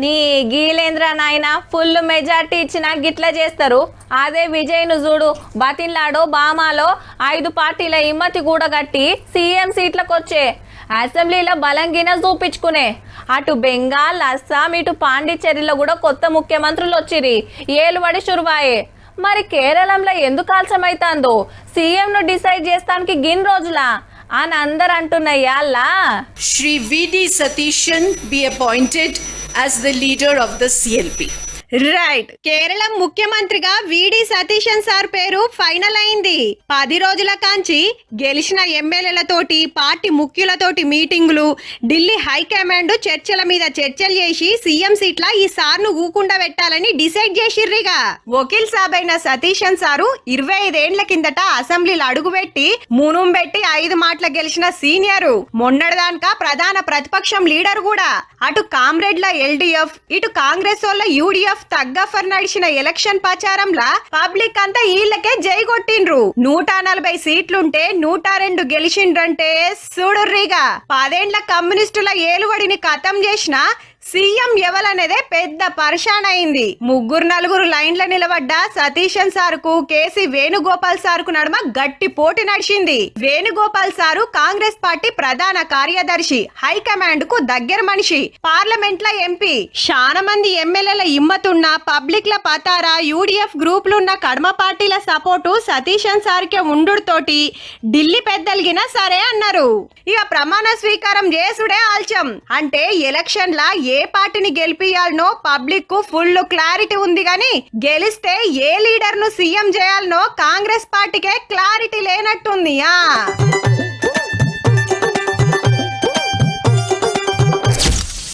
నీ గీలేంద్ర నాయన full majority ఇచ్చిన గిట్ల చేస్తారు. అదే విజయ్ను చూడు, బతిన్లాడో బామాలో 5 పార్టీల హిమ్మతి కూడగట్టి సీఎం సీట్లకు వచ్చే, అసెంబ్లీలో బలంగిన చూపించుకునే. అటు బెంగాల్, అస్సాం, ఇటు పాండిచ్చేరిలో కూడా కొత్త ముఖ్యమంత్రులు వచ్చిరి. ఏలుబడి షురువాయే. మరి కేరళంలో ఎందుకు ఆలస్యమైతాందో సీఎంను డిసైడ్ చేస్తానికి గిన్ రోజులా అని అందరు అంటున్నాయల్లా. Shri VD Satishan be appointed as the leader of the CLP. Right, Kerala ముఖ్యమంత్రిగా విడి సతీశన్ సార్ పేరు ఫైనల్ అయింది. 10 రోజుల కాంచి గెలిచిన ఎమ్మెల్యేలతోటి, పార్టీ ముఖ్యులతోటి మీటింగులు, ఢిల్లీ హైకమాండ్ చర్చల మీద చర్చలు చేసి సీఎం సీట్ల ఈ సార్ను ఊకుండా పెట్టాలని డిసైడ్ చేసిర్రిగా. వకీల్ సాబ్ అయిన సతీశన్ సారు 25 ఏండ్ల కిందట అసెంబ్లీలో అడుగుపెట్టి మునుం పెట్టి 5 మాటల గెలిచిన సీనియరు. మొన్నటిదాకా ప్రధాన ప్రతిపక్షం లీడర్ కూడా. అటు కామ్రేడ్ల ఎల్డీఎఫ్, ఇటు కాంగ్రెస్ వాళ్ళ యూడీఎఫ్ తగ్గఫర్ నడిచిన ఎలక్షన్ ప్రచారంలా పబ్లిక్ అంతా ఈళ్ళకే జై కొట్టిండ్రు. 140 సీట్లుంటే 102 గెలిచిండ్రంటే చూడుర్రిగా. 10 ఏండ్ల కమ్యూనిస్టుల ఏలుబడిని ఖతం చేసిన సీఎం ఎవలనేదే పెద్ద పరిశాన్ అయింది. 3-4 లైన్ల నిలబడ్డ సతీశన్ సారుకు కేసీ వేణుగోపాల్ సారుకు నడుమ గట్టి పోటీ నడిచింది. వేణుగోపాల్ సారు కాంగ్రెస్ పార్టీ ప్రధాన కార్యదర్శి, హైకమాండ్ కు దగ్గర మనిషి, పార్లమెంట్ ల ఎంపీ. చాలా మంది ఎమ్మెల్యేల ఇమ్మతున్న, పబ్లిక్ ల పతారా, యూడీఎఫ్ గ్రూపులున్న కడమ పార్టీల సపోర్టు సతీశన్ సార్కే ఉండుతోటి ఢిల్లీ పెద్దలిగిన సరే అన్నారు. ఇక ప్రమాణ స్వీకారం చేసుడే ఆల్చం. అంటే ఎలక్షన్ లా ఏ పార్టీని గెలిపియాలనో పబ్లిక్ కు ఫుల్ క్లారిటీ ఉంది గాని గెలిస్తే ఏ లీడర్ ను సీఎం చేయాలనో కాంగ్రెస్ పార్టీకే క్లారిటీ లేనట్టుంది.